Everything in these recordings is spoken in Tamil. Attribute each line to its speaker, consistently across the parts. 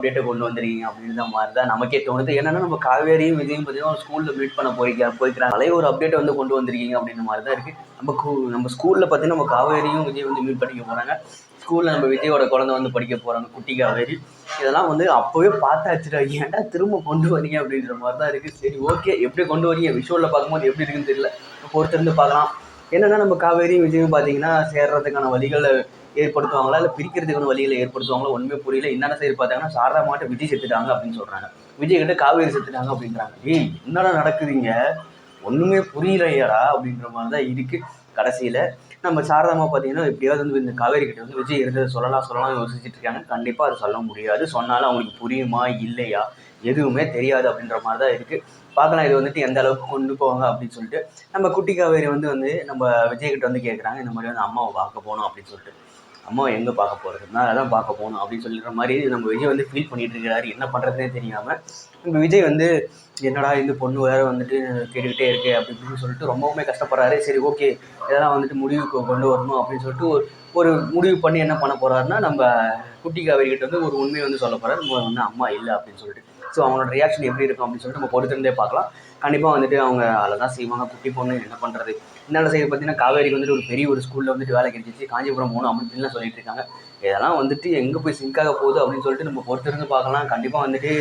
Speaker 1: அப்டேட்டை கொண்டு வந்துருக்கீங்க அப்படின்ற மாதிரி தான் நமக்கே தோணுது. என்னன்னா நம்ம காவேரியும் விஜயும் பார்த்தீங்கன்னா ஸ்கூலில் மீட் பண்ண போய்க்கிறாங்க. பழைய ஒரு அப்டேட்டை வந்து கொண்டு வந்திருக்கீங்க அப்படின்ற மாதிரி தான் இருக்குது. நம்ம ஸ்கூலில் பார்த்தீங்கன்னா நம்ம காவேரியும் விஜய் வந்து மீட் பண்ணிக்க போகிறாங்க. ஸ்கூலில் நம்ம விஜயோட குழந்தை வந்து படிக்க போகிறாங்க, குட்டி காவேரி. இதெல்லாம் வந்து அப்போவே பார்த்தாச்சுடா, ஏன்டா திரும்ப கொண்டு வரீங்க அப்படின்ற மாதிரி தான் இருக்குது. சரி ஓகே, எப்படி கொண்டு வரீங்க விஷுவலில் பார்க்கும்போது எப்படி இருக்குன்னு தெரியல, பொறுத்திருந்து பார்க்கலாம். என்னன்னா நம்ம காவேரியும் விஜயும் பார்த்தீங்கன்னா சேர்றதுக்கான வழிகளை ஏற்படுத்துவாங்களா இல்லை பிரிக்கிறதுக்கான வழிகளை ஏற்படுத்துவாங்களா ஒன்றுமே புரியல. என்னென்ன சைடு பார்த்தாங்கன்னா சாரதா மாட்ட விஜய் செத்துட்டாங்க அப்படின்னு சொல்கிறாங்க, விஜய் கிட்ட காவேரி செத்துட்டாங்க அப்படின்றாங்க. ஏய் என்னடா நடக்குதுங்க, ஒன்றுமே புரியலையாடா அப்படின்ற மாதிரி தான் இருக்குது. கடைசியில் நம்ம சாரதாமா பார்த்தீங்கன்னா எப்படியாவது வந்து இந்த காவேரி கிட்ட வந்து விஜய் இருந்ததை சொல்லலாம் யோசிச்சுட்டு இருக்காங்க. கண்டிப்பாக அதை சொல்ல முடியாது, சொன்னாலும் அவங்களுக்கு புரியுமா இல்லையா எதுவுமே தெரியாது அப்படின்ற மாதிரி தான் இருக்குது. பார்க்கலாம் இது வந்துட்டு எந்த அளவுக்கு கொண்டு போவாங்க அப்படின்னு சொல்லிட்டு. நம்ம குட்டி காவேரி வந்து நம்ம விஜய்கிட்ட வந்து கேட்குறாங்க, இந்த மாதிரி வந்து அம்மாவை பார்க்க போகணும் அப்படின்னு சொல்லிட்டு. அம்மாவை எங்கே பார்க்க போகிறது, நான் அதான் பார்க்க போகணும் அப்படின்னு சொல்லிடுற மாதிரி நம்ம விஜய் வந்து ஃபீல் பண்ணிட்டு இருக்கிறாரு. என்ன பண்ணுறதுனே தெரியாமல் நம்ம விஜய் வந்து என்னடா இந்த பொண்ணு வேறு வந்துட்டு கேட்டுக்கிட்டே இருக்கு அப்படி இப்படின்னு சொல்லிட்டு ரொம்பவுமே கஷ்டப்படுறாரு. சரி ஓகே, இதெல்லாம் வந்துட்டு முடிவுக்கு கொண்டு வரணும் அப்படின்னு சொல்லிட்டு ஒரு முடிவு பண்ணி என்ன பண்ண போகிறாருன்னா நம்ம குட்டி காவேரி கிட்ட வந்து ஒரு உண்மையை வந்து சொல்ல போகிறார். நம்ம வந்து அம்மா இல்லை அப்படின்னு சொல்லிட்டு. ஸோ அவங்களோட ரியாக்ஷன் எப்படி இருக்கும் அப்படின்னு சொல்லிட்டு நம்ம பொறுத்திருந்தே பார்க்கலாம். கண்டிப்பாக வந்துட்டு அவங்க அதில் தான் செய்வாங்க. குட்டி பொண்ணு என்ன பண்ணுறது. இன்னொரு சைடு பார்த்தீங்கன்னா காவேரிக்கு வந்துட்டு ஒரு பெரிய ஒரு ஸ்கூலில் வந்துட்டு வேலை கிடைச்சிச்சு, காஞ்சிபுரம் போகணும் அப்படின்லாம் சொல்லிட்டு இருக்காங்க. இதெல்லாம் வந்துட்டு எங்கே போய் சிங்காக போகுது அப்படின்னு சொல்லிட்டு நம்ம பொறுத்திருந்து பார்க்கலாம். கண்டிப்பாக வந்துட்டு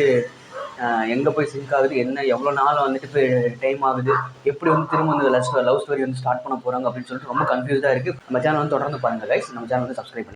Speaker 1: எங்கே போய் சிங்க் ஆகுது, என்ன எவ்வளோ நாள் வந்துட்டு இப்போ டைம் ஆகுது, எப்படி வந்து திரும்ப வந்து லவ் ஸ்டோரி வந்து ஸ்டார்ட் பண்ண போகிறாங்க அப்படின்னு சொல்லிட்டு ரொம்ப கன்ஃபியூஸாக இருக்குது. நம்ம சேனல் வந்து தொடர்ந்து பாருங்கள் கைஸ். நம்ம சேனல் வந்து சப்ஸ்கிரைப் பண்ணி